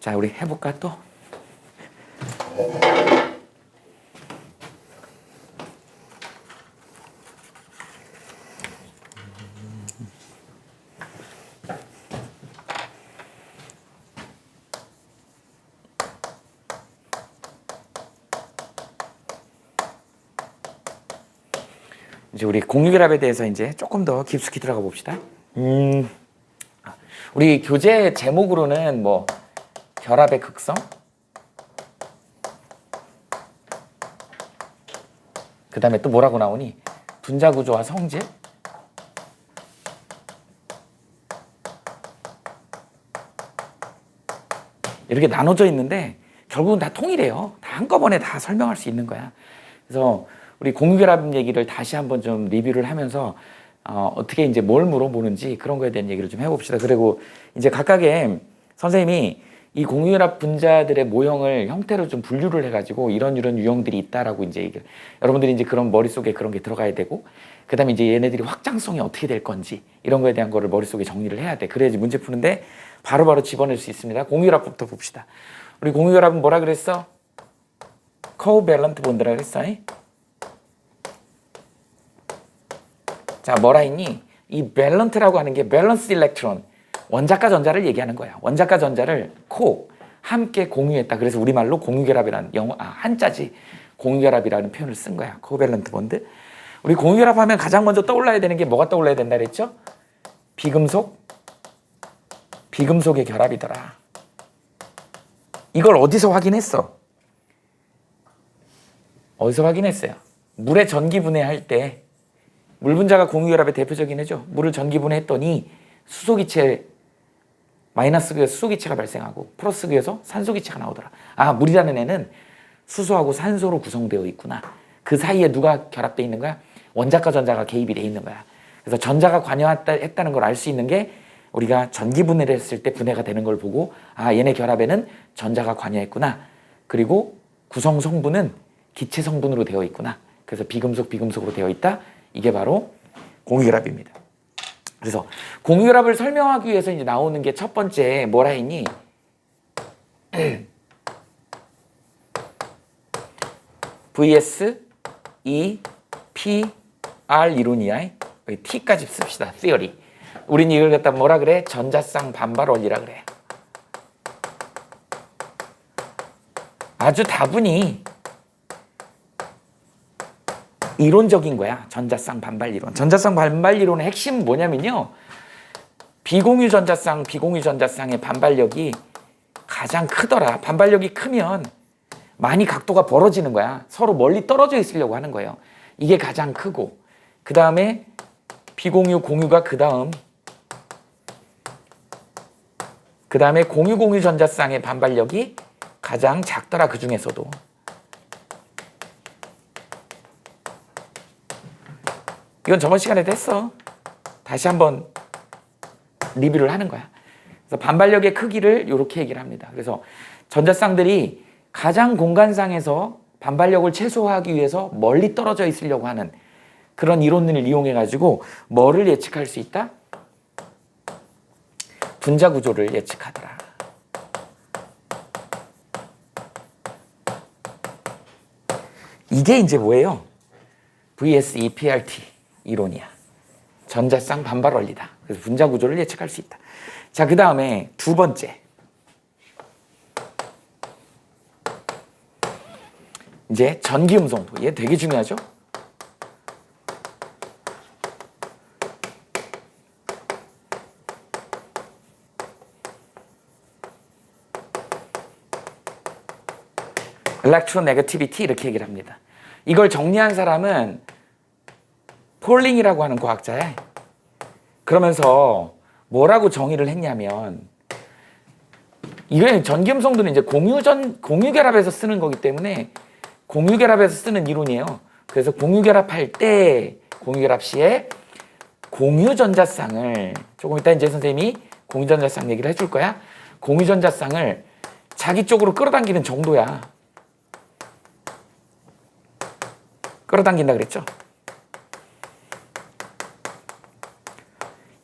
자, 우리 해볼까 또? 이제 우리 공유결합에 대해서 이제 조금 더 깊숙이 들어가 봅시다. 우리 교재 제목으로는 뭐 결합의 극성, 그 다음에 또 뭐라고 나오니? 분자구조와 성질, 이렇게 나눠져 있는데 결국은 다 통일해요. 다 한꺼번에 다 설명할 수 있는 거야. 그래서 우리 공유결합 얘기를 다시 한번 좀 리뷰를 하면서 어떻게 이제 뭘 물어보는지 그런 거에 대한 얘기를 좀 해봅시다. 그리고 이제 각각의 선생님이 이 공유결합 분자들의 모형을 형태로 좀 분류를 해가지고 이런 유형들이 있다라고 이제 여러분들이 이제 그런 머릿속에 그런 게 들어가야 되고, 그 다음에 이제 얘네들이 확장성이 어떻게 될 건지 이런 거에 대한 거를 머릿속에 정리를 해야 돼. 그래야지 문제 푸는데 바로바로 집어낼 수 있습니다. 공유결합부터 봅시다. 우리 공유결합은 뭐라 그랬어? 코밸런트 본드라 그랬어. 자, 뭐라 했니? 이 밸런트라고 하는 게 밸런스 일렉트론, 원자과 전자를 얘기하는 거야. 원자과 전자를 함께 공유했다. 그래서 우리말로 공유결합이라는 한자지 공유결합이라는 표현을 쓴 거야. 코밸런트 본드. 우리 공유결합하면 가장 먼저 떠올라야 되는 게 뭐가 떠올라야 된다 그랬죠? 비금속의 결합이더라. 이걸 어디서 확인했어? 어디서 확인했어요? 물의 전기분해할 때 물 분자가 공유결합의 대표적인 애죠. 물을 전기분해했더니 수소기체, 마이너스극에서 수소기체가 발생하고 플러스극에서 산소기체가 나오더라. 아, 물이라는 애는 수소하고 산소로 구성되어 있구나. 그 사이에 누가 결합되어 있는 거야? 원자과 전자가 개입이 되어 있는 거야. 그래서 전자가 관여했다는 걸 알 수 있는 게 우리가 전기분해를 했을 때 분해가 되는 걸 보고, 아, 얘네 결합에는 전자가 관여했구나. 그리고 구성 성분은 기체 성분으로 되어 있구나. 그래서 비금속으로 되어 있다. 이게 바로 공유결합입니다. 그래서 공유결합을 설명하기 위해서 이제 나오는 게 첫 번째 뭐라 했니? VS, E, P, R 이론이야. T까지 씁시다. theory. 우린 이걸 갖다 뭐라 그래? 전자쌍 반발 원리라 그래. 아주 다분히 이론적인 거야. 전자쌍 반발 이론. 전자쌍 반발 이론의 핵심은 뭐냐면요, 비공유 전자쌍의 반발력이 가장 크더라. 반발력이 크면 많이 각도가 벌어지는 거야. 서로 멀리 떨어져 있으려고 하는 거예요. 이게 가장 크고, 그 다음에 비공유, 공유가 그 다음에 공유 전자쌍의 반발력이 가장 작더라. 그 중에서도. 이건 저번 시간에도 했어. 다시 한번 리뷰를 하는 거야. 그래서 반발력의 크기를 이렇게 얘기를 합니다. 그래서 전자쌍들이 가장 공간상에서 반발력을 최소화하기 위해서 멀리 떨어져 있으려고 하는 그런 이론을 이용해 가지고 뭐를 예측할 수 있다? 분자 구조를 예측하더라. 이게 이제 뭐예요? VSEPRT 이론이야. 전자쌍 반발 원리다. 그래서 분자 구조를 예측할 수 있다. 자, 그 다음에 두 번째. 이제 전기음성도. 얘 되게 중요하죠? 일렉트로네거티비티 이렇게 얘기를 합니다. 이걸 정리한 사람은 폴링이라고 하는 과학자야. 그러면서 뭐라고 정의를 했냐면, 이게 전기음성도는 이제 공유결합에서 쓰는 거기 때문에 공유결합에서 쓰는 이론이에요. 그래서 공유결합할 때, 공유결합 시에 공유전자쌍을, 조금 이따 이제 선생님이 공유전자쌍 얘기를 해줄 거야. 공유전자쌍을 자기 쪽으로 끌어당기는 정도야. 끌어당긴다 그랬죠?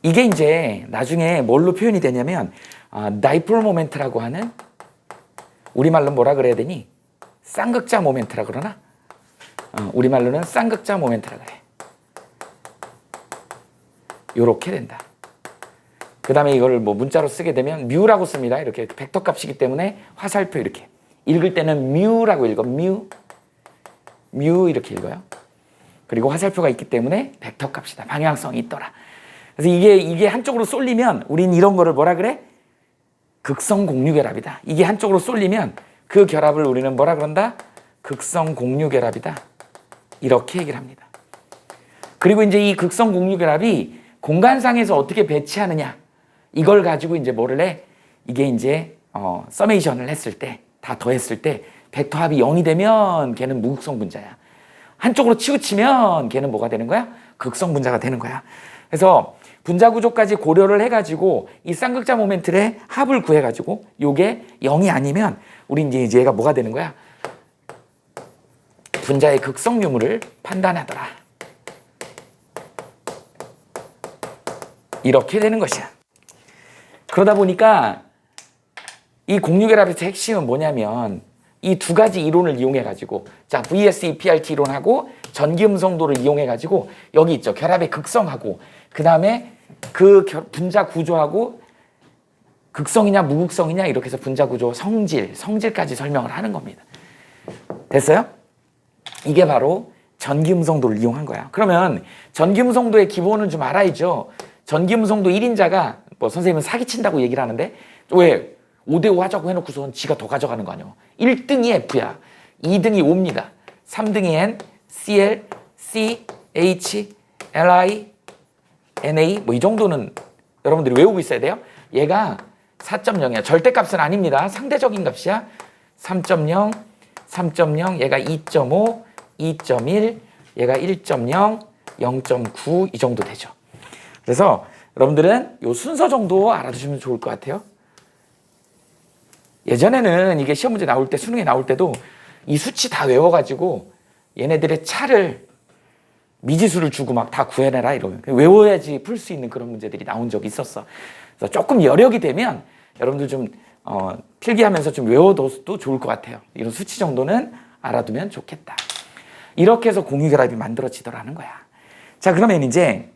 이게 이제 나중에 뭘로 표현이 되냐면 다이폴 모멘트라고 하는 우리말로 뭐라 그래야 되니? 쌍극자 모멘트라 그러나? 우리말로는 쌍극자 모멘트라 그래. 요렇게 된다. 그 다음에 이걸 뭐 문자로 쓰게 되면 뮤라고 씁니다. 이렇게 벡터 값이기 때문에 화살표 이렇게. 읽을 때는 뮤라고 읽어. 뮤 이렇게 읽어요. 그리고 화살표가 있기 때문에 벡터 값이다. 방향성이 있더라. 그래서 이게 한쪽으로 쏠리면 우린 이런 거를 뭐라 그래? 극성 공유 결합이다. 이게 한쪽으로 쏠리면 그 결합을 우리는 뭐라 그런다? 극성 공유 결합이다. 이렇게 얘기를 합니다. 그리고 이제 이 극성 공유 결합이 공간상에서 어떻게 배치하느냐, 이걸 가지고 이제 뭐를 해? 이게 이제 서메이션을 했을 때, 다 더했을 때 벡터 합이 0이 되면 걔는 무극성 분자야. 한쪽으로 치우치면 걔는 뭐가 되는 거야? 극성 분자가 되는 거야. 그래서 분자 구조까지 고려를 해가지고 이 쌍극자 모멘트의 합을 구해가지고 요게 0이 아니면 우리 이제 얘가 뭐가 되는 거야? 분자의 극성 유무를 판단하더라. 이렇게 되는 것이야. 그러다 보니까 이 공유결합의 핵심은 뭐냐면 이 두 가지 이론을 이용해가지고, 자, VS EPRT 이론하고 전기음성도를 이용해가지고 여기 있죠. 결합의 극성하고 그 다음에 그 분자 구조하고 극성이냐 무극성이냐 이렇게 해서 분자 구조 성질까지 설명을 하는 겁니다. 됐어요? 이게 바로 전기음성도를 이용한 거야. 그러면 전기음성도의 기본은 좀 알아야죠. 전기음성도 1인자가 뭐 선생님은 사기친다고 얘기를 하는데 왜 5대5 하자고 해놓고선 지가 더 가져가는 거 아니야. 1등이 F야. 2등이 O입니다. 3등이 N, CL, C, H, LI, NA 뭐 이 정도는 여러분들이 외우고 있어야 돼요. 얘가 4.0이야. 절대값은 아닙니다. 상대적인 값이야. 3.0, 3.0, 얘가 2.5, 2.1, 얘가 1.0, 0.9 이 정도 되죠. 그래서 여러분들은 요 순서 정도 알아두시면 좋을 것 같아요. 예전에는 이게 시험 문제 나올 때, 수능에 나올 때도 이 수치 다 외워가지고 얘네들의 차를 미지수를 주고 막 다 구해내라 이러면 외워야지 풀 수 있는 그런 문제들이 나온 적이 있었어. 그래서 조금 여력이 되면 여러분들 좀 필기하면서 좀 외워둬도 좋을 것 같아요. 이런 수치 정도는 알아두면 좋겠다. 이렇게 해서 공유결합이 만들어지더라는 거야. 자, 그러면 이제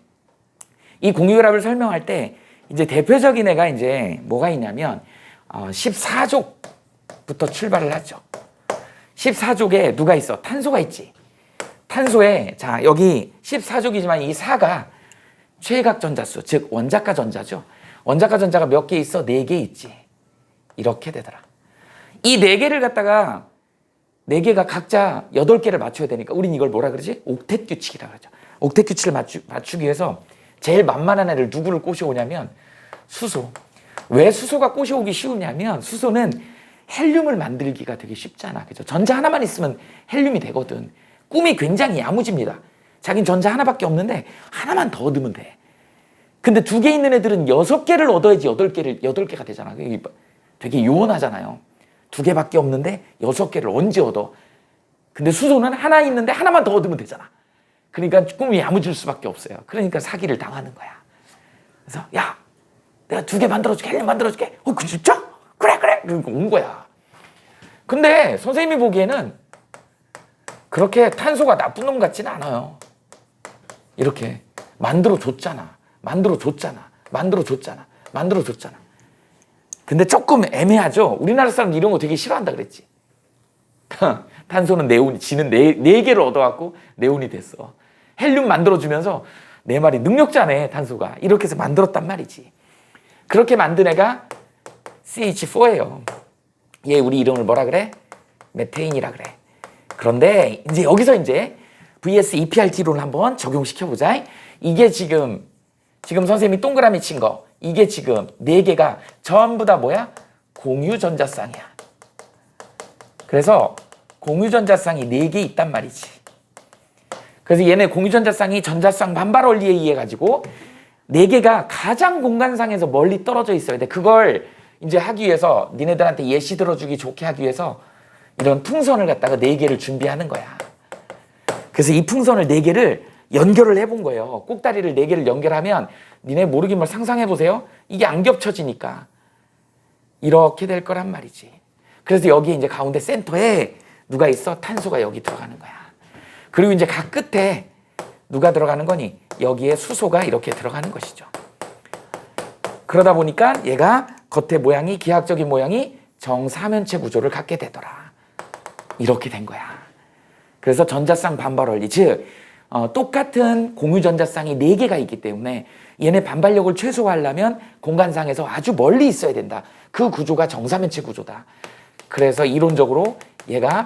이 공유결합을 설명할 때 이제 대표적인 애가 이제 뭐가 있냐면 14족부터 출발을 하죠. 14족에 누가 있어? 탄소가 있지. 탄소에 자 여기 14족이지만 이 4가 최각 전자수, 즉 원자가 전자죠. 원자가 전자가 몇 개 있어? 4개 있지. 이렇게 되더라. 이 4개를 갖다가 4개가 각자 8개를 맞춰야 되니까 우린 이걸 뭐라 그러지? 옥텟 규칙이라고 그러죠. 옥텟 규칙을 맞추기 위해서 제일 만만한 애를 누구를 꼬셔오냐면 수소. 왜 수소가 꼬셔오기 쉬우냐면 수소는 헬륨을 만들기가 되게 쉽잖아. 그죠? 전자 하나만 있으면 헬륨이 되거든. 꿈이 굉장히 야무집니다. 자긴 전자 하나밖에 없는데 하나만 더 얻으면 돼. 근데 2개 있는 애들은 6개를 얻어야지 8개가 되잖아. 되게 요원하잖아요. 2개밖에 없는데 6개를 언제 얻어? 근데 수소는 하나 있는데 하나만 더 얻으면 되잖아. 그러니까 꿈이 야무질 수밖에 없어요. 그러니까 사기를 당하는 거야. 그래서 야, 내가 2개 만들어줄게. 헬륨 만들어줄게. 그 진짜? 그래. 그러니까 온 거야. 근데 선생님이 보기에는 그렇게 탄소가 나쁜 놈 같지는 않아요. 이렇게 만들어줬잖아. 근데 조금 애매하죠. 우리나라 사람들 이런 거 되게 싫어한다 그랬지. 탄소는 네온이, 지는 4개를 얻어갖고 네온이 됐어. 헬륨 만들어주면서 내 말이 능력자네, 탄소가. 이렇게 해서 만들었단 말이지. 그렇게 만든 애가 CH4예요. 얘 우리 이름을 뭐라 그래? 메테인이라 그래. 그런데 이제 여기서 이제 VS EPRT 이론을 한번 적용시켜보자. 이게 지금 선생님이 동그라미 친 거, 이게 지금 4개가 전부 다 뭐야? 공유전자쌍이야. 그래서 공유전자쌍이 4개 있단 말이지. 그래서 얘네 공유전자쌍이 전자쌍 반발 원리에 의해 가지고 4개가 가장 공간상에서 멀리 떨어져 있어야 돼. 그걸 이제 하기 위해서 니네들한테 예시 들어주기 좋게 하기 위해서 이런 풍선을 갖다가 4개를 준비하는 거야. 그래서 이 풍선을 4개를 연결을 해본 거예요. 꼭다리를 4개를 연결하면 니네 모르긴 뭘 상상해 보세요. 이게 안 겹쳐지니까 이렇게 될 거란 말이지. 그래서 여기 이제 가운데 센터에 누가 있어? 탄소가 여기 들어가는 거야. 그리고 이제 각 끝에 누가 들어가는 거니? 여기에 수소가 이렇게 들어가는 것이죠. 그러다 보니까 얘가 겉에 모양이, 기하학적인 모양이 정사면체 구조를 갖게 되더라. 이렇게 된 거야. 그래서 전자쌍 반발 원리, 즉 똑같은 공유 전자쌍이 4개가 있기 때문에 얘네 반발력을 최소화하려면 공간상에서 아주 멀리 있어야 된다. 그 구조가 정사면체 구조다. 그래서 이론적으로 얘가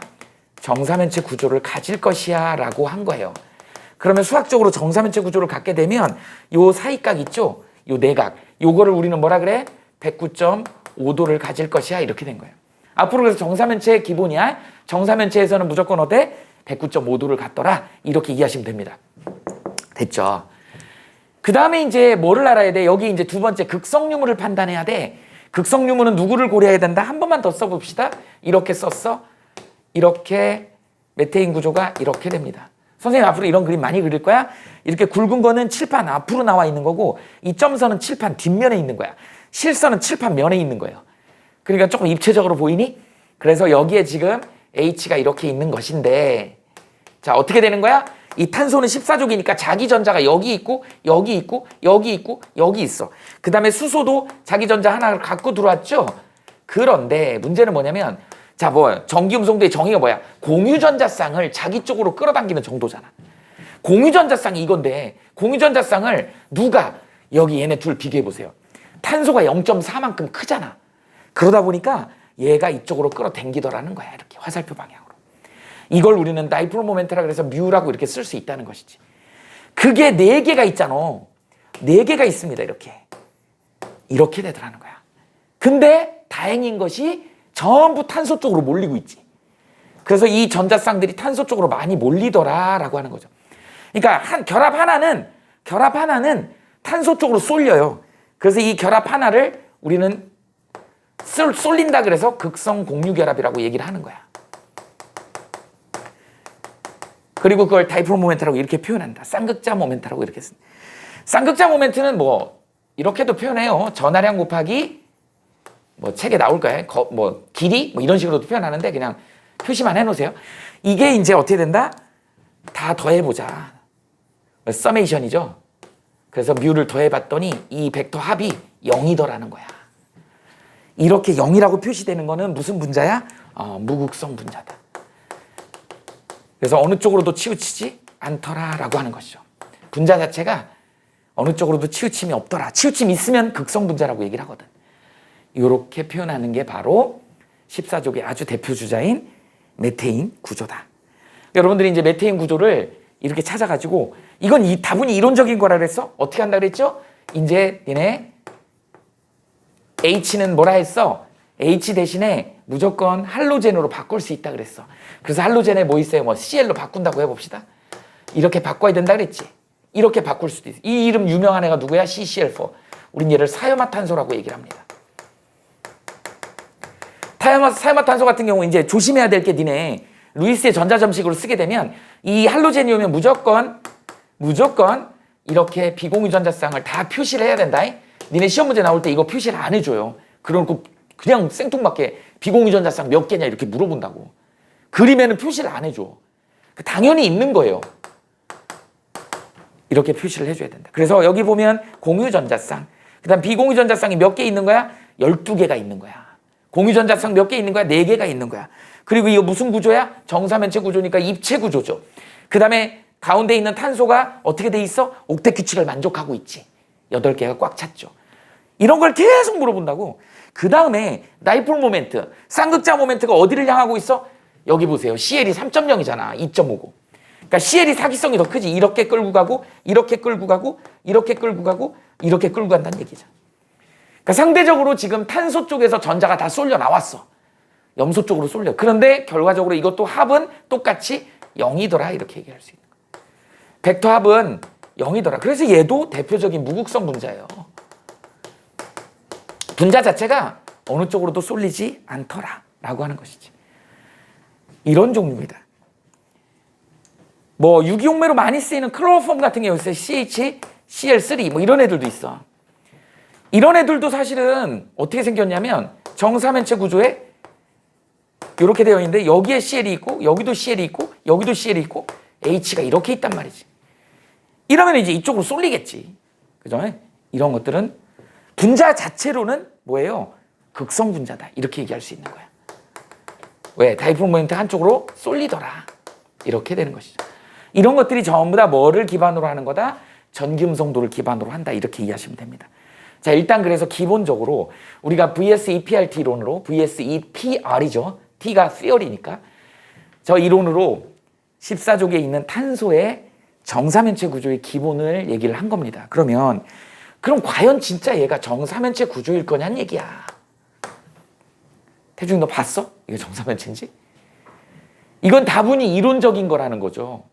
정사면체 구조를 가질 것이야 라고 한 거예요. 그러면 수학적으로 정사면체 구조를 갖게 되면 요 사이각 있죠? 요 내각, 요거를 우리는 뭐라 그래? 109.5도를 가질 것이야, 이렇게 된 거예요. 앞으로 그래서 정사면체의 기본이야. 정사면체에서는 무조건 어때? 109.5도를 갖더라, 이렇게 이해하시면 됩니다. 됐죠? 그 다음에 이제 뭐를 알아야 돼? 여기 이제 두 번째 극성유무를 판단해야 돼. 극성유무는 누구를 고려해야 된다? 한 번만 더 써봅시다. 이렇게 썼어. 이렇게 메테인 구조가 이렇게 됩니다. 선생님 앞으로 이런 그림 많이 그릴 거야. 이렇게 굵은 거는 칠판 앞으로 나와 있는 거고, 이 점선은 칠판 뒷면에 있는 거야. 실선은 칠판 면에 있는 거예요. 그러니까 조금 입체적으로 보이니? 그래서 여기에 지금 H가 이렇게 있는 것인데, 자, 어떻게 되는 거야? 이 탄소는 14족이니까 자기 전자가 여기 있고 여기 있고 여기 있고 여기 있어. 그 다음에 수소도 자기 전자 하나를 갖고 들어왔죠. 그런데 문제는 뭐냐면, 자, 뭐 전기음성도의 정의가 뭐야? 공유전자쌍을 자기 쪽으로 끌어당기는 정도잖아. 공유전자쌍이 이건데, 공유전자쌍을 누가, 여기 얘네 둘 비교해 보세요. 탄소가 0.4만큼 크잖아. 그러다 보니까 얘가 이쪽으로 끌어당기더라는 거야. 이렇게 화살표 방향으로. 이걸 우리는 다이폴 모멘트라 그래서 뮤라고 이렇게 쓸 수 있다는 것이지. 그게 4개가 있잖아. 4개가 있습니다. 이렇게 되더라는 거야. 근데 다행인 것이 전부 탄소 쪽으로 몰리고 있지. 그래서 이 전자쌍들이 탄소 쪽으로 많이 몰리더라라고 하는 거죠. 그러니까 결합 하나는 탄소 쪽으로 쏠려요. 그래서 이 결합 하나를 우리는 쏠린다 그래서 극성 공유 결합이라고 얘기를 하는 거야. 그리고 그걸 다이폴 모멘트라고 이렇게 표현한다. 쌍극자 모멘트라고 이렇게 씁니다. 쌍극자 모멘트는 뭐 이렇게도 표현해요. 전하량 곱하기 뭐 책에 나올 거예요. 뭐 길이 뭐 이런 식으로도 표현하는데 그냥 표시만 해놓으세요. 이게 이제 어떻게 된다? 다 더해보자. 서메이션이죠. 그래서 뮤를 더해봤더니 이 벡터 합이 0이더라는 거야. 이렇게 0이라고 표시되는 거는 무슨 분자야? 무극성 분자다. 그래서 어느 쪽으로도 치우치지 않더라라고 하는 것이죠. 분자 자체가 어느 쪽으로도 치우침이 없더라. 치우침이 있으면 극성 분자라고 얘기를 하거든. 이렇게 표현하는 게 바로 14족의 아주 대표 주자인 메테인 구조다. 여러분들이 이제 메테인 구조를 이렇게 찾아가지고, 이건 이 다분히 이론적인 거라 그랬어? 어떻게 한다 그랬죠? 이제 니네 H는 뭐라 했어? H 대신에 무조건 할로젠으로 바꿀 수 있다 그랬어. 그래서 할로젠에 뭐 있어요? 뭐 Cl로 바꾼다고 해봅시다. 이렇게 바꿔야 된다 그랬지. 이렇게 바꿀 수도 있어. 이 이름 유명한 애가 누구야? CCl4. 우린 얘를 사염화탄소라고 얘기를 합니다. 사염화탄소 같은 경우 이제 조심해야 될 게, 니네 루이스의 전자점식으로 쓰게 되면 이 할로젠이 오면 무조건 이렇게 비공유 전자쌍을 다 표시를 해야 된다. 니네 시험 문제 나올 때 이거 표시를 안 해줘요. 그러고 그냥 생뚱맞게 비공유 전자쌍 몇 개냐 이렇게 물어본다고. 그림에는 표시를 안 해줘. 당연히 있는 거예요. 이렇게 표시를 해줘야 된다. 그래서 여기 보면 공유 전자쌍, 그 다음 비공유 전자쌍이 몇 개 있는 거야? 12개가 있는 거야. 공유 전자쌍 몇 개 있는 거야? 4개가 있는 거야. 그리고 이거 무슨 구조야? 정사면체 구조니까 입체 구조죠. 그 다음에 가운데 있는 탄소가 어떻게 돼 있어? 옥텟 규칙을 만족하고 있지. 8개가 꽉 찼죠. 이런 걸 계속 물어본다고. 그 다음에 다이폴 모멘트, 쌍극자 모멘트가 어디를 향하고 있어? 여기 보세요. CL이 3.0이잖아. 2.59. 그러니까 CL이 사기성이 더 크지. 이렇게 끌고 가고, 이렇게 끌고 가고, 이렇게 끌고 가고, 이렇게 끌고 간다는 얘기죠. 그러니까 상대적으로 지금 탄소 쪽에서 전자가 다 쏠려 나왔어. 염소 쪽으로 쏠려. 그런데 결과적으로 이것도 합은 똑같이 0이더라. 이렇게 얘기할 수 있는 거예요. 벡터 합은 0이더라. 그래서 얘도 대표적인 무극성 분자예요. 분자 자체가 어느 쪽으로도 쏠리지 않더라 라고 하는 것이지. 이런 종류입니다. 뭐 유기용매로 많이 쓰이는 클로로폼 같은 경우에 CHCl3 뭐 이런 애들도 있어. 이런 애들도 사실은 어떻게 생겼냐면 정사면체 구조에 이렇게 되어 있는데 여기에 CL이 있고 여기도 CL이 있고 여기도 CL이 있고 H가 이렇게 있단 말이지. 이러면 이제 이쪽으로 쏠리겠지. 그죠? 이런 것들은 분자 자체로는 뭐예요? 극성 분자다. 이렇게 얘기할 수 있는 거야. 왜? 다이폴 모멘트 한쪽으로 쏠리더라. 이렇게 되는 것이죠. 이런 것들이 전부 다 뭐를 기반으로 하는 거다? 전기음성도를 기반으로 한다. 이렇게 이해하시면 됩니다. 자, 일단 그래서 기본적으로 우리가 VS-EPRT 이론으로 VS-EPR이죠. T가 theory니까 저 이론으로 14족에 있는 탄소의 정사면체 구조의 기본을 얘기를 한 겁니다. 그럼 과연 진짜 얘가 정사면체 구조일 거냐는 얘기야. 태중이 너 봤어? 이게 정사면체인지? 이건 다분히 이론적인 거라는 거죠.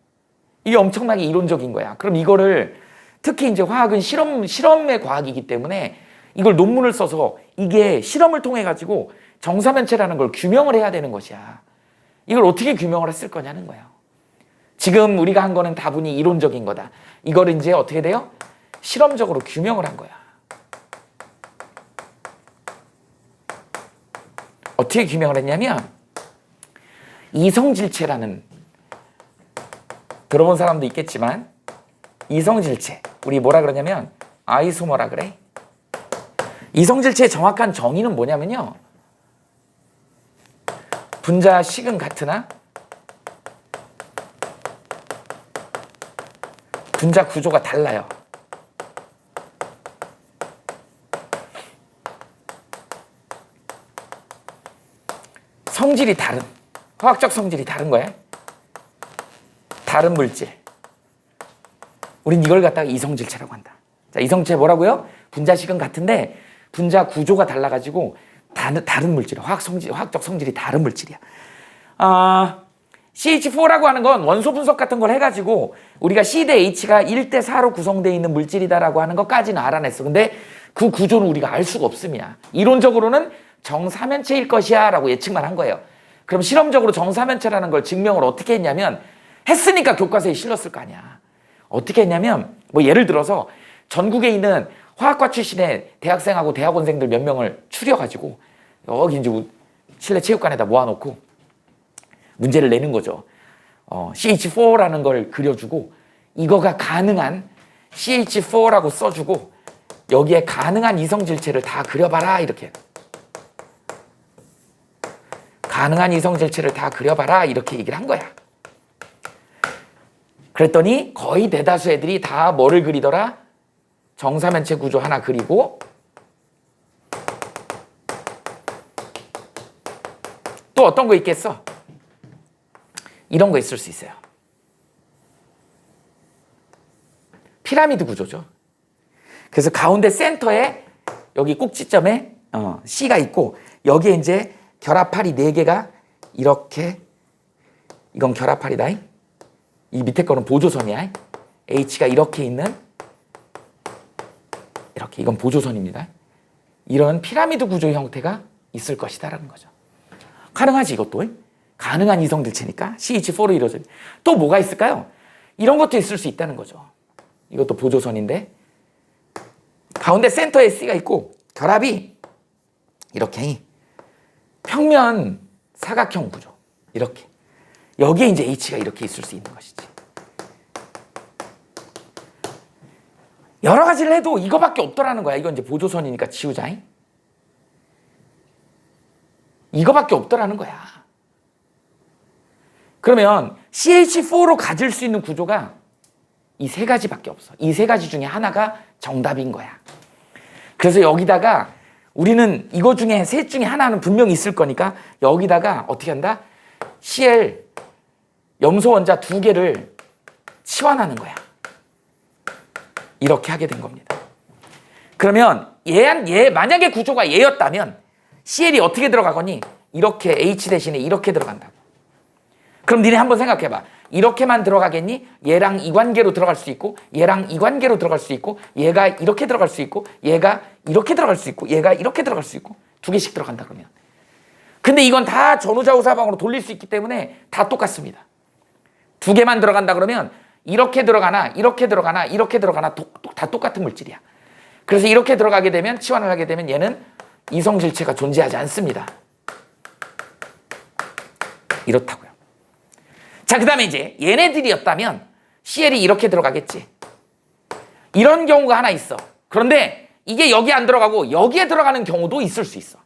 이게 엄청나게 이론적인 거야. 그럼 이거를 특히 이제 화학은 실험의 과학이기 때문에 이걸 논문을 써서 이게 실험을 통해 가지고 정사면체라는 걸 규명을 해야 되는 것이야. 이걸 어떻게 규명을 했을 거냐는 거예요. 지금 우리가 한 거는 다분히 이론적인 거다. 이걸 이제 어떻게 돼요? 실험적으로 규명을 한 거야. 어떻게 규명을 했냐면 이성질체라는, 들어본 사람도 있겠지만 이성질체, 우리 뭐라 그러냐면 아이소머라 그래. 이성질체의 정확한 정의는 뭐냐면요, 분자 식은 같으나 분자 구조가 달라요. 성질이 다른, 화학적 성질이 다른 거야. 다른 물질. 우린 이걸 갖다가 이성질체라고 한다. 자, 이성질체 뭐라고요? 분자식은 같은데 분자 구조가 달라가지고 다른 물질이야. 화학적 성질이 다른 물질이야. CH4라고 하는 건 원소 분석 같은 걸 해가지고 우리가 C 대 H가 1대 4로 구성되어 있는 물질이다라고 하는 것까지는 알아냈어. 근데 그 구조는 우리가 알 수가 없습니다. 이론적으로는 정사면체일 것이야 라고 예측만 한 거예요. 그럼 실험적으로 정사면체라는 걸 증명을 어떻게 했냐면, 했으니까 교과서에 실렸을 거 아니야. 어떻게 했냐면, 뭐 예를 들어서 전국에 있는 화학과 출신의 대학생하고 대학원생들 몇 명을 추려가지고 여기 이제 실내 체육관에다 모아놓고 문제를 내는 거죠. CH4라는 걸 그려주고 이거가 가능한 CH4라고 써주고 여기에 가능한 이성질체를 다 그려봐라, 이렇게. 가능한 이성질체를 다 그려봐라, 이렇게 얘기를 한 거야. 그랬더니 거의 대다수 애들이 다 뭐를 그리더라? 정사면체 구조 하나 그리고 또 어떤 거 있겠어? 이런 거 있을 수 있어요. 피라미드 구조죠. 그래서 가운데 센터에 여기 꼭지점에 C가 있고 여기에 이제 결합팔이 4개가 이렇게, 이건 결합팔이다. 이 밑에 거는 보조선이야. H가 이렇게 있는, 이렇게, 이건 보조선입니다. 이런 피라미드 구조의 형태가 있을 것이다라는 거죠. 가능하지, 이것도. 가능한 이성질체니까 CH4로 이루어져. 또 뭐가 있을까요? 이런 것도 있을 수 있다는 거죠. 이것도 보조선인데 가운데 센터에 C가 있고 결합이 이렇게 평면 사각형 구조, 이렇게. 여기에 이제 H가 이렇게 있을 수 있는 것이지. 여러 가지를 해도 이거밖에 없더라는 거야. 이건 이제 보조선이니까 지우자. 이거밖에 없더라는 거야. 그러면 CH4로 가질 수 있는 구조가 이 3가지밖에 없어. 이 3가지 중에 하나가 정답인 거야. 그래서 여기다가 우리는 이거 중에 셋 중에 하나는 분명히 있을 거니까 여기다가 어떻게 한다? Cl 염소 원자 2개를 치환하는 거야. 이렇게 하게 된 겁니다. 그러면 얘 만약에 구조가 얘였다면 Cl이 어떻게 들어가거니? 이렇게 H 대신에 이렇게 들어간다고. 그럼 니네 한번 생각해봐. 이렇게만 들어가겠니? 얘랑 이 관계로 들어갈 수 있고 얘랑 이 관계로 들어갈 수 있고 얘가 이렇게 들어갈 수 있고 얘가 이렇게 들어갈 수 있고 얘가 이렇게 들어갈 수 있고 2개씩 들어간다 그러면. 근데 이건 다 전후좌우 사방으로 돌릴 수 있기 때문에 다 똑같습니다. 2개만 들어간다 그러면 이렇게 들어가나 이렇게 들어가나 이렇게 들어가나 다 똑같은 물질이야. 그래서 이렇게 들어가게 되면, 치환을 하게 되면 얘는 이성질체가 존재하지 않습니다. 이렇다고요. 자, 그 다음에 이제 얘네들이었다면 CL이 이렇게 들어가겠지. 이런 경우가 하나 있어. 그런데 이게 여기 안 들어가고 여기에 들어가는 경우도 있을 수 있어.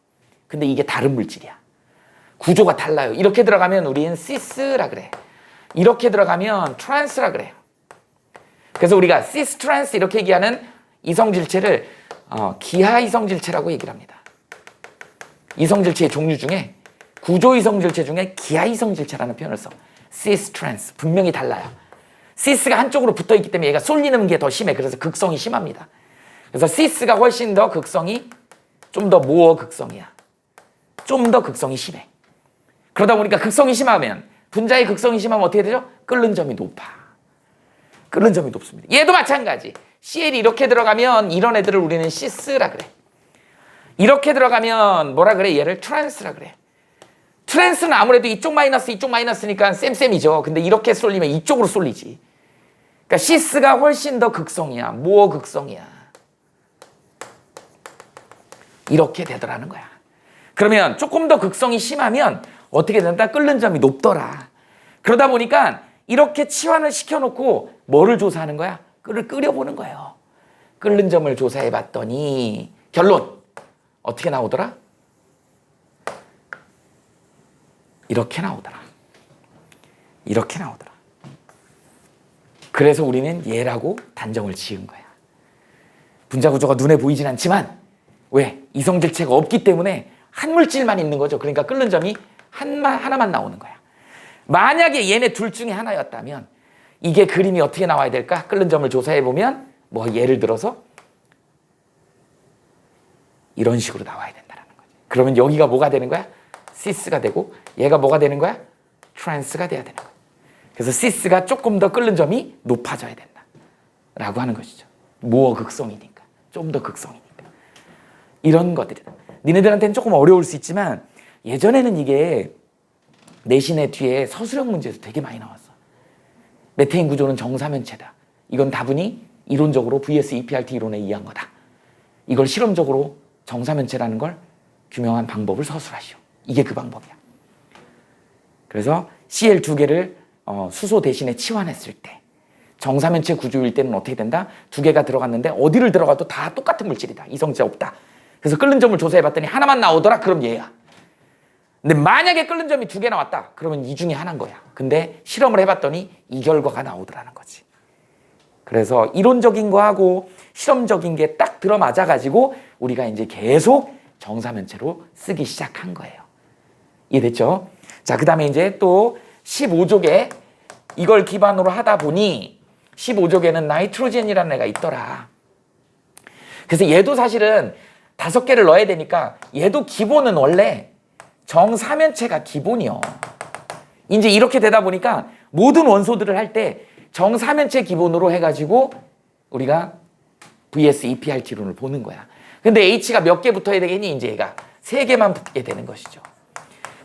근데 이게 다른 물질이야. 구조가 달라요. 이렇게 들어가면 우리는 시스라 그래. 이렇게 들어가면 트랜스라 그래요. 그래서 우리가 시스 트랜스 이렇게 얘기하는 이성질체를 기하 이성질체라고 얘기를 합니다. 이성질체의 종류 중에 구조 이성질체 중에 기하 이성질체라는 표현을 써. 시스 트랜스. 분명히 달라요. 시스가 한쪽으로 붙어 있기 때문에 얘가 쏠리는 게 더 심해. 그래서 극성이 심합니다. 그래서 시스가 훨씬 더 극성이 좀 더 모어 극성이야. 좀 더 극성이 심해. 그러다 보니까 극성이 심하면 분자의 극성이 심하면 어떻게 되죠? 끓는 점이 높아. 끓는 점이 높습니다. 얘도 마찬가지. CL이 이렇게 들어가면 이런 애들을 우리는 시스라 그래. 이렇게 들어가면 뭐라 그래? 얘를 트랜스라 그래. 트랜스는 아무래도 이쪽 마이너스니까 쌤쌤이죠. 근데 이렇게 쏠리면 이쪽으로 쏠리지. 그러니까 시스가 훨씬 더 극성이야. 모어 극성이야. 이렇게 되더라는 거야. 그러면 조금 더 극성이 심하면 어떻게 된다? 끓는 점이 높더라. 그러다 보니까 이렇게 치환을 시켜놓고 뭐를 조사하는 거야? 끓여보는 거예요. 끓는 점을 조사해봤더니 결론 어떻게 나오더라? 이렇게 나오더라. 이렇게 나오더라. 그래서 우리는 얘라고 단정을 지은 거야. 분자 구조가 눈에 보이진 않지만 왜? 이성질체가 없기 때문에 한 물질만 있는 거죠. 그러니까 끓는 점이 하나만 나오는 거야. 만약에 얘네 둘 중에 하나였다면 이게 그림이 어떻게 나와야 될까? 끓는 점을 조사해보면 뭐 예를 들어서 이런 식으로 나와야 된다는 거지. 그러면 여기가 뭐가 되는 거야? 시스가 되고 얘가 뭐가 되는 거야? 트랜스가 돼야 되는 거야. 그래서 시스가 조금 더 끓는 점이 높아져야 된다 라고 하는 것이죠. 모어 극성이니까. 좀 더 극성이니까. 이런 것들이다. 니네들한테는 조금 어려울 수 있지만 예전에는 이게 내신의 뒤에 서술형 문제에서 되게 많이 나왔어. 메테인 구조는 정사면체다. 이건 다분히 이론적으로 VS EPRT 이론에 의한 거다. 이걸 실험적으로 정사면체라는 걸 규명한 방법을 서술하시오. 이게 그 방법이야. 그래서 CL 두 개를 수소 대신에 치환했을 때 정사면체 구조일 때는 어떻게 된다? 두 개가 들어갔는데 어디를 들어가도 다 똑같은 물질이다. 이성질 없다. 그래서 끓는 점을 조사해봤더니 하나만 나오더라? 그럼 얘야. 근데 만약에 끓는 점이 두 개 나왔다? 그러면 이 중에 하나인 거야. 근데 실험을 해봤더니 이 결과가 나오더라는 거지. 그래서 이론적인 거하고 실험적인 게 딱 들어맞아가지고 우리가 이제 계속 정사면체로 쓰기 시작한 거예요. 이해됐죠? 자, 그 다음에 이제 또 15족에 이걸 기반으로 하다 보니 15족에는 나이트로젠이라는 애가 있더라. 그래서 얘도 사실은 5개를 넣어야 되니까 얘도 기본은 원래 정사면체가 기본이요. 이제 이렇게 되다 보니까 모든 원소들을 할 때 정사면체 기본으로 해가지고 우리가 VS EPRT론을 보는 거야. 근데 H가 몇 개 붙어야 되겠니? 이제 얘가 3개만 붙게 되는 것이죠.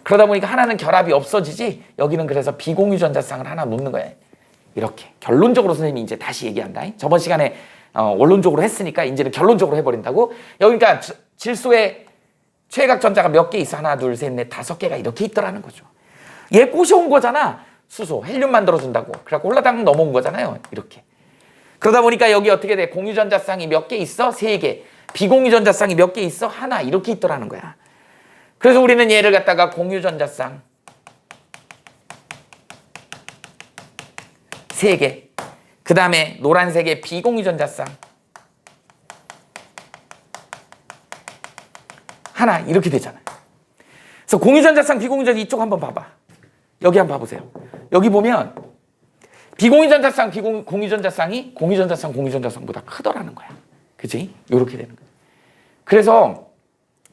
그러다 보니까 하나는 결합이 없어지지 여기는 그래서 비공유전자쌍을 하나 놓는 거야. 이렇게 결론적으로 선생님이 이제 다시 얘기한다. 저번 시간에 원론적으로 했으니까 이제는 결론적으로 해버린다고. 여기니까 질소에 최각 전자가 몇 개 있어? 하나, 둘, 셋, 넷, 5개가 이렇게 있더라는 거죠. 얘 꼬셔온 거잖아. 수소, 헬륨 만들어준다고. 그래갖고 홀라당 넘어온 거잖아요. 이렇게. 그러다 보니까 여기 어떻게 돼? 공유전자쌍이 몇 개 있어? 3개. 비공유전자쌍이 몇 개 있어? 하나. 이렇게 있더라는 거야. 그래서 우리는 얘를 갖다가 공유전자쌍 3개. 그 다음에 노란색의 비공유전자쌍 하나. 이렇게 되잖아요. 그래서 공유전자쌍, 비공유전자 이쪽 한번 봐봐. 여기 한번 봐보세요. 여기 보면 비공유전자쌍, 공유전자쌍이 공유전자쌍, 공유전자쌍보다 크더라는 거야. 그치? 이렇게 되는 거야. 그래서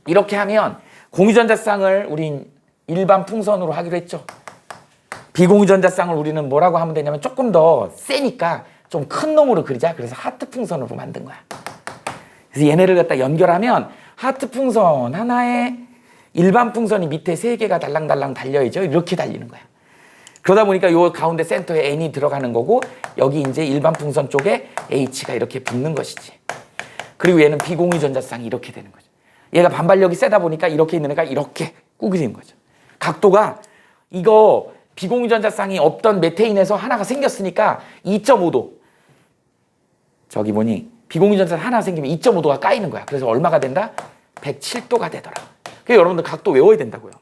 이렇게 하면 공유전자쌍을 우린 일반 풍선으로 하기로 했죠. 비공유전자쌍을 우리는 뭐라고 하면 되냐면 조금 더 세니까 좀 큰 놈으로 그리자. 그래서 하트 풍선으로 만든 거야. 그래서 얘네를 갖다 연결하면 하트 풍선 하나에 일반 풍선이 밑에 3개가 달랑달랑 달려있죠. 이렇게 달리는 거야. 그러다 보니까 요 가운데 센터에 N이 들어가는 거고 여기 이제 일반 풍선 쪽에 H가 이렇게 붙는 것이지. 그리고 얘는 비공유전자쌍이 이렇게 되는 거죠. 얘가 반발력이 세다 보니까 이렇게 있는 애가 이렇게 구기는 거죠. 각도가 이거 비공유전자쌍이 없던 메테인에서 하나가 생겼으니까 2.5도. 저기 뭐니? 비공유전자 하나 생기면 2.5도가 까이는 거야. 그래서 얼마가 된다? 107도가 되더라. 그래서 여러분들 각도 외워야 된다고요.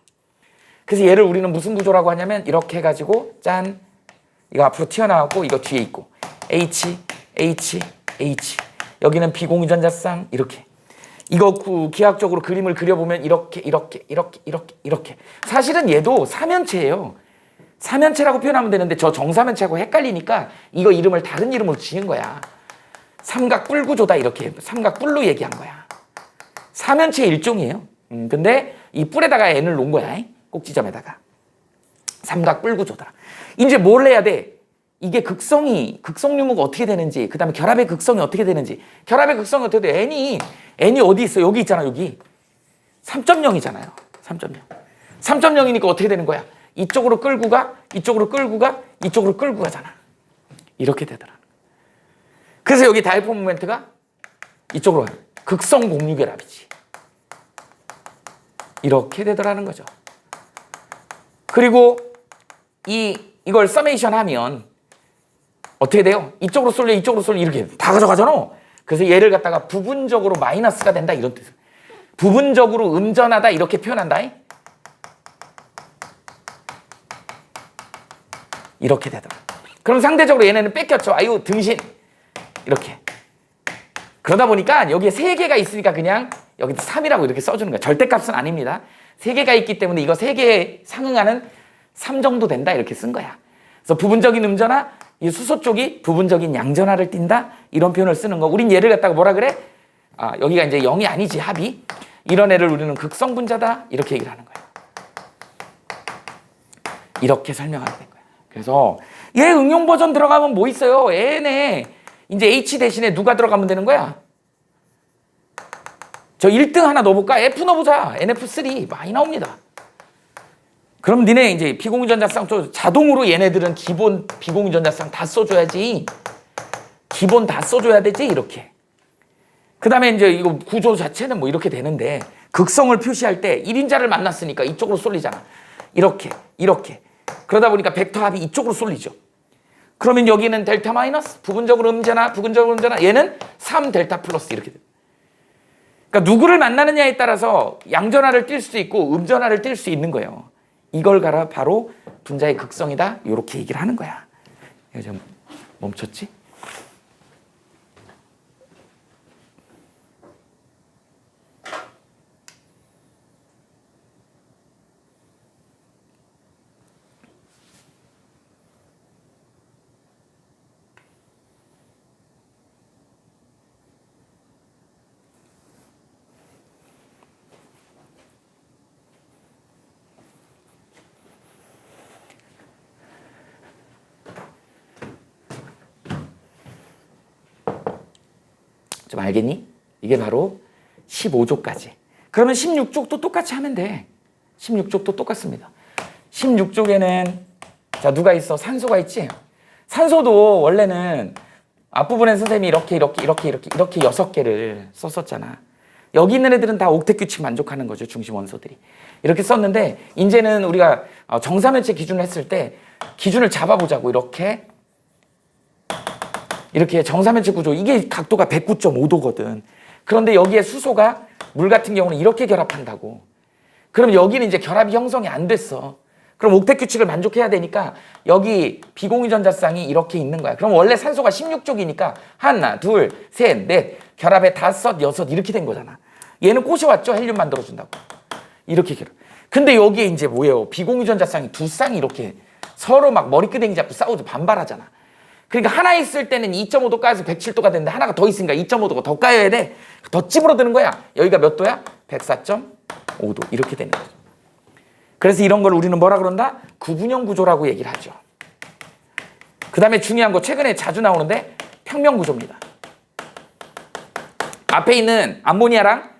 그래서 얘를 우리는 무슨 구조라고 하냐면 이렇게 해가지고 짠, 이거 앞으로 튀어나왔고 이거 뒤에 있고 H, H, H. 여기는 비공유전자쌍 이렇게. 이거 기하학적으로 그림을 그려보면 이렇게. 사실은 얘도 삼연체예요. 삼연체라고 표현하면 되는데 저 정삼연체하고 헷갈리니까 이거 이름을 다른 이름으로 지은 거야. 삼각뿔 구조다 이렇게 삼각뿔로 얘기한 거야. 삼연체의 일종이에요. 근데 이 뿔에다가 n을 놓은 거야. 꼭지점에다가. 삼각뿔 구조다. 이제 뭘 해야 돼? 이게 극성 유무가 어떻게 되는지, 그 다음에 결합의 극성이 어떻게 되는지. 결합의 극성이 어떻게 돼? n이 어디 있어? 여기 있잖아, 여기. 3.0이잖아요. 3.0. 3.0이니까 어떻게 되는 거야? 이쪽으로 끌고 가, 이쪽으로 끌고 가, 이쪽으로 끌고 가잖아. 이렇게 되더라. 그래서 여기 다이포 모멘트가 이쪽으로 가요. 극성 공유결합이지. 이렇게 되더라는 거죠. 그리고 이걸 서메이션 하면 어떻게 돼요? 이쪽으로 쏠려, 이쪽으로 쏠려, 이렇게 다 가져가잖아. 그래서 얘를 갖다가 부분적으로 마이너스가 된다, 이런 뜻. 부분적으로 음전하다, 이렇게 표현한다. 이렇게 되더라. 그럼 상대적으로 얘네는 뺏겼죠. 아유, 등신. 이렇게. 그러다 보니까 여기에 3개가 있으니까 그냥 여기 3이라고 이렇게 써주는 거야. 절대값은 아닙니다. 3개가 있기 때문에 이거 3개에 상응하는 3 정도 된다, 이렇게 쓴 거야. 그래서 부분적인 음전화, 이 수소 쪽이 부분적인 양전화를 띈다, 이런 표현을 쓰는 거. 우린 얘를 갖다가 뭐라 그래? 여기가 이제 0이 아니지, 합이. 이런 애를 우리는 극성분자다, 이렇게 얘기를 하는 거야. 이렇게 설명하게 된 거야. 그래서 얘 응용 버전 들어가면 뭐 있어요? 얘네 이제 H 대신에 누가 들어가면 되는 거야? 저 1등 하나 넣어볼까? F 넣어보자. NF3 많이 나옵니다. 그럼 니네 이제 비공유전자쌍 자동으로 얘네들은 기본 비공유전자쌍 다 써줘야지. 기본 다 써줘야 되지, 이렇게. 그 다음에 이제 이거 구조 자체는 뭐 이렇게 되는데, 극성을 표시할 때 1인자를 만났으니까 이쪽으로 쏠리잖아. 이렇게. 그러다 보니까 벡터 합이 이쪽으로 쏠리죠. 그러면 여기는 델타 마이너스, 부분적으로 음전화, 얘는 3 델타 플러스, 이렇게 돼요. 그러니까 누구를 만나느냐에 따라서 양전화를 띌 수도 있고 음전화를 띌 수 있는 거예요. 이걸 가라 바로 분자의 극성이다, 이렇게 얘기를 하는 거야. 이거 좀 멈췄지? 좀 알겠니? 이게 바로 15족까지. 그러면 16족도 똑같이 하면 돼. 16족도 똑같습니다. 16족에는 자, 누가 있어? 산소가 있지? 산소도 원래는 앞부분에 선생님이 이렇게 6개를 썼었잖아. 여기 있는 애들은 다 옥텟 규칙 만족하는 거죠. 중심 원소들이. 이렇게 썼는데 이제는 우리가 정사면체 기준을 했을 때 기준을 잡아보자고. 이렇게 정사면체 구조, 이게 각도가 109.5도거든. 그런데 여기에 수소가 물 같은 경우는 이렇게 결합한다고. 그럼 여기는 이제 결합이 형성이 안 됐어. 그럼 옥텟 규칙을 만족해야 되니까 여기 비공유전자쌍이 이렇게 있는 거야. 그럼 원래 산소가 16족이니까 하나, 둘, 셋, 넷, 결합에 5, 6 이렇게 된 거잖아. 얘는 꼬셔왔죠. 헬륨 만들어준다고. 이렇게 결합. 근데 여기에 이제 뭐예요? 비공유전자쌍이 2쌍이 이렇게 서로 막 머리끄댕이 잡고 싸우고 반발하잖아. 그러니까 하나 있을 때는 2.5도 까여서 107도가 되는데 하나가 더 있으니까 2.5도가 더 까여야 돼. 더 찌부러드는 거야. 여기가 몇 도야? 104.5도. 이렇게 되는 거죠. 그래서 이런 걸 우리는 뭐라 그런다? 구분형 구조라고 얘기를 하죠. 그 다음에 중요한 거 최근에 자주 나오는데 평면 구조입니다. 앞에 있는 암모니아랑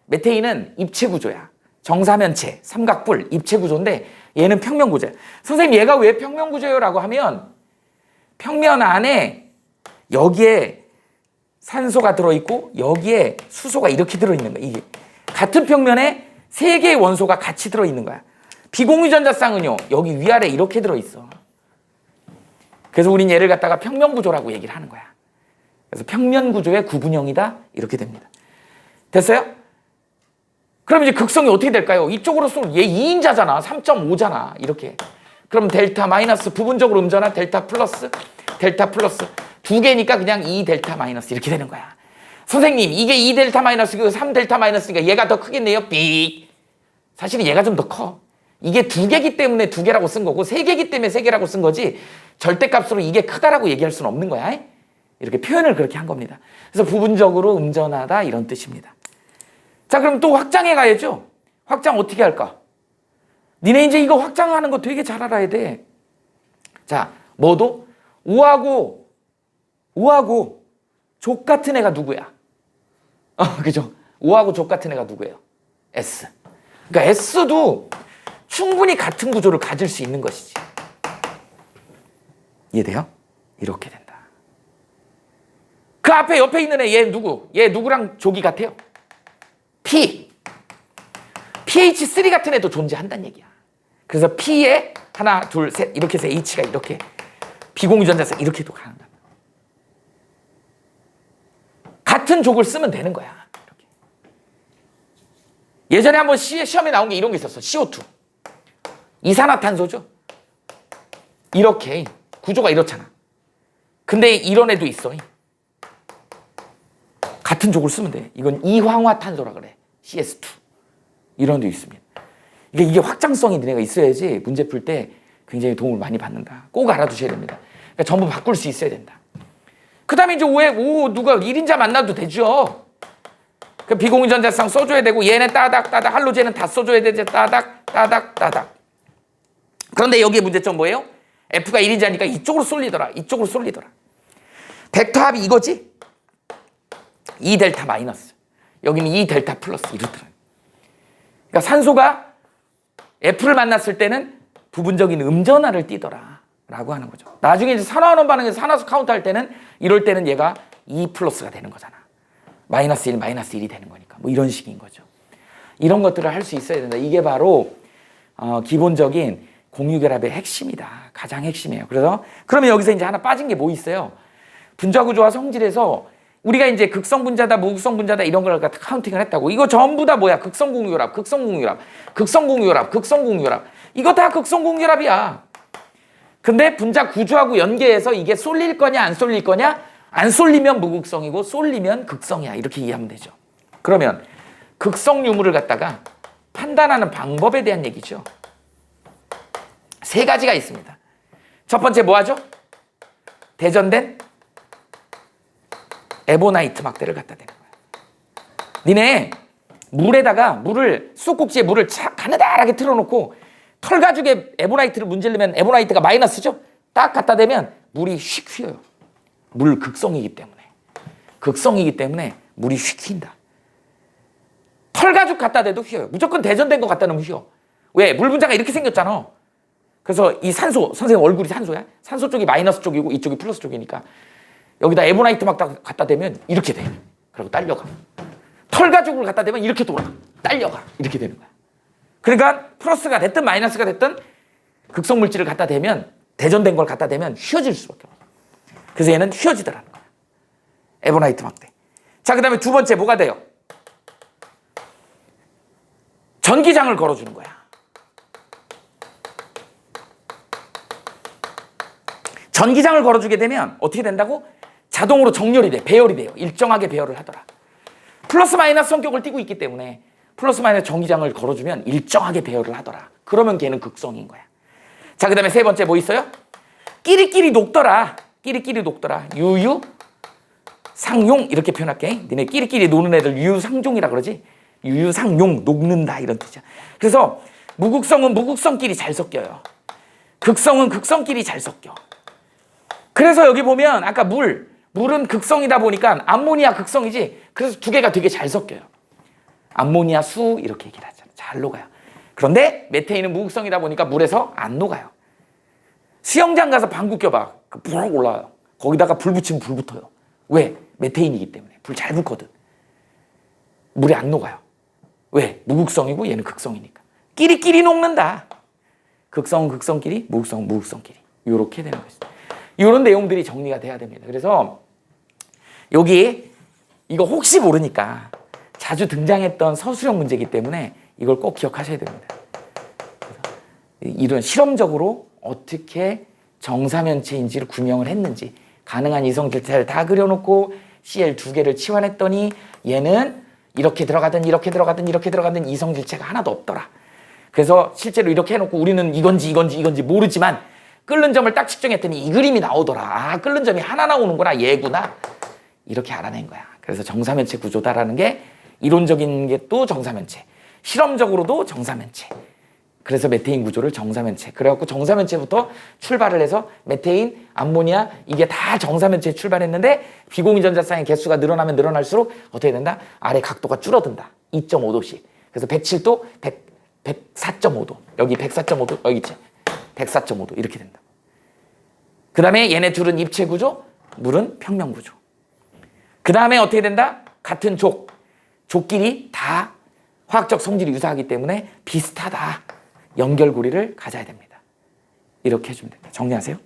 메테인은 입체 구조야. 정사면체, 삼각뿔, 입체 구조인데 얘는 평면 구조야. 선생님 얘가 왜 평면 구조예요? 라고 하면 평면 안에 여기에 산소가 들어있고 여기에 수소가 이렇게 들어있는 거야. 이게 같은 평면에 3개의 원소가 같이 들어있는 거야. 비공유전자쌍은요, 여기 위아래 이렇게 들어있어. 그래서 우린 얘를 갖다가 평면구조라고 얘기를 하는 거야. 그래서 평면구조의 구분형이다 이렇게 됩니다. 됐어요? 그럼 이제 극성이 어떻게 될까요? 이쪽으로 쏠, 얘 2인자잖아. 3.5잖아. 이렇게. 그럼 델타 마이너스 부분적으로 음전한 델타 플러스 두 개니까 그냥 2 델타 마이너스 이렇게 되는 거야. 선생님, 이게 2 델타 마이너스고 3 델타 마이너스니까 얘가 더 크겠네요. 삑. 사실은 얘가 좀 더 커. 이게 두 개기 때문에 두 개라고 쓴 거고 세 개기 때문에 세 개라고 쓴 거지 절대값으로 이게 크다라고 얘기할 수는 없는 거야. 이렇게 표현을 그렇게 한 겁니다. 그래서 부분적으로 음전하다 이런 뜻입니다. 자, 그럼 또 확장해 가야죠. 확장 어떻게 할까? 니네 이제 이거 확장하는 거 되게 잘 알아야 돼. 자, 뭐도 5하고 족 같은 애가 누구야? 그죠? 5하고 족 같은 애가 누구예요? S. 그러니까 S도 충분히 같은 구조를 가질 수 있는 것이지. 이해돼요? 이렇게 된다. 그 앞에 옆에 있는 애, 얘 누구? 얘 누구랑 족이 같아요? P. pH3 같은 애도 존재한다는 얘기야. 그래서 P에 하나, 둘, 셋 이렇게 해서 H가 이렇게 비공유전자쌍 이렇게도 가능하다. 같은 족을 쓰면 되는 거야. 이렇게. 예전에 한번 시험에 나온 게 이런 게 있었어. CO2. 이산화탄소죠. 이렇게 구조가 이렇잖아. 근데 이런 애도 있어. 같은 족을 쓰면 돼. 이건 이황화탄소라 그래. CS2. 이런 데 있습니다. 이게 확장성이 니네가 있어야지 문제 풀 때 굉장히 도움을 많이 받는다. 꼭 알아두셔야 됩니다. 그러니까 전부 바꿀 수 있어야 된다. 그 다음에 이제 누가 1인자 만나도 되죠. 그 비공유전자쌍 써줘야 되고 얘네 따닥따닥 할로젠은 다 써줘야 되지. 따닥. 그런데 여기에 문제점 뭐예요? F가 1인자니까 이쪽으로 쏠리더라. 벡터 합이 이거지? 2 델타 마이너스. 여기는 2 델타 플러스 이렇더라. 그러니까 산소가 F를 만났을 때는 부분적인 음전하를 띠더라 라고 하는 거죠. 나중에 이제 산화환원 반응에서 산화수 카운트 할 때는 이럴 때는 얘가 2 플러스가 되는 거잖아. 마이너스 1, 마이너스 1이 되는 거니까 뭐 이런 식인 거죠. 이런 것들을 할 수 있어야 된다. 이게 바로 기본적인 공유결합의 핵심이다. 가장 핵심이에요. 그래서 그러면 여기서 이제 하나 빠진 게 뭐 있어요? 분자구조와 성질에서 우리가 이제 극성분자다, 무극성분자다 이런 걸 갖다 카운팅을 했다고. 이거 전부 다 뭐야? 극성공유결합. 이거 다 극성공유결합이야. 근데 분자 구조하고 연계해서 이게 쏠릴 거냐 안 쏠릴 거냐? 안 쏠리면 무극성이고 쏠리면 극성이야. 이렇게 이해하면 되죠. 그러면 극성 유무를 갖다가 판단하는 방법에 대한 얘기죠. 세 가지가 있습니다. 첫 번째 뭐 하죠? 대전된 에보나이트 막대를 갖다 대는 거야. 니네 물에다가 수도꼭지에 물을 가느다랗게 틀어놓고 털가죽에 에보나이트를 문지르면 에보나이트가 마이너스죠? 딱 갖다 대면 물이 휙 휘어요. 물 극성이기 때문에 물이 휙 휜다. 털가죽 갖다 대도 휘어요. 무조건 대전된 거 갖다 놓으면 휘어. 왜? 물 분자가 이렇게 생겼잖아. 그래서 이 산소, 선생님 얼굴이 산소야? 산소 쪽이 마이너스 쪽이고 이쪽이 플러스 쪽이니까 여기다 에보나이트 막 갖다 대면 이렇게 돼. 그리고 딸려가. 털가죽을 갖다 대면 이렇게 돌아. 딸려가. 이렇게 되는 거야. 그러니까 플러스가 됐든 마이너스가 됐든 극성 물질을 갖다 대면 대전된 걸 갖다 대면 휘어질 수밖에 없어. 그래서 얘는 휘어지더라는 거야. 에보나이트 막대. 자, 그 다음에 두 번째 뭐가 돼요? 전기장을 걸어주는 거야. 전기장을 걸어주게 되면 어떻게 된다고? 자동으로 정렬이 돼. 배열이 돼요. 일정하게 배열을 하더라. 플러스 마이너스 성격을 띠고 있기 때문에 플러스 마이너스 전기장을 걸어주면 일정하게 배열을 하더라. 그러면 걔는 극성인 거야. 자, 그 다음에 세 번째 뭐 있어요? 끼리끼리 녹더라. 유유상용 이렇게 표현할게. 니네 끼리끼리 노는 애들 유유상종이라 그러지? 유유상용 녹는다 이런 뜻이야. 그래서 무극성은 무극성끼리 잘 섞여요. 극성은 극성끼리 잘 섞여. 그래서 여기 보면 아까 물은 극성이다 보니까 암모니아 극성이지. 그래서 두 개가 되게 잘 섞여요. 암모니아 수 이렇게 얘기를 하잖아요. 잘 녹아요. 그런데 메테인은 무극성이다 보니까 물에서 안 녹아요. 수영장 가서 방구 껴봐. 부럭 올라와요. 거기다가 불 붙이면 불 붙어요. 왜? 메테인이기 때문에. 불 잘 붙거든. 물에 안 녹아요. 왜? 무극성이고 얘는 극성이니까. 끼리끼리 녹는다. 극성은 극성끼리, 무극성은 무극성끼리. 이렇게 되는 거죠. 이런 내용들이 정리가 돼야 됩니다. 그래서 여기 이거 혹시 모르니까 자주 등장했던 서술형 문제이기 때문에 이걸 꼭 기억하셔야 됩니다. 이런 실험적으로 어떻게 정사면체인지를 구명을 했는지 가능한 이성질체를 다 그려놓고 CL 2개를 치환했더니 얘는 이렇게 들어가든 이렇게 들어가든 이렇게 들어가든 이성질체가 하나도 없더라. 그래서 실제로 이렇게 해놓고 우리는 이건지 모르지만 끓는 점을 딱 측정했더니 이 그림이 나오더라. 아, 끓는 점이 하나 나오는구나. 얘구나. 이렇게 알아낸 거야. 그래서 정사면체 구조다라는 게 이론적인 게 또 정사면체, 실험적으로도 정사면체. 그래서 메테인 구조를 정사면체. 그래갖고 정사면체부터 출발을 해서 메테인, 암모니아 이게 다 정사면체에 출발했는데 비공유전자쌍의 개수가 늘어나면 늘어날수록 어떻게 된다? 아래 각도가 줄어든다. 2.5도씩. 그래서 107도, 104.5도. 여기 104.5도, 여기 있지. 104.5도 이렇게 된다. 그 다음에 얘네 둘은 입체 구조, 물은 평면 구조. 그 다음에 어떻게 된다? 같은 족끼리 다 화학적 성질이 유사하기 때문에 비슷하다. 연결고리를 가져야 됩니다. 이렇게 해주면 됩니다. 정리하세요.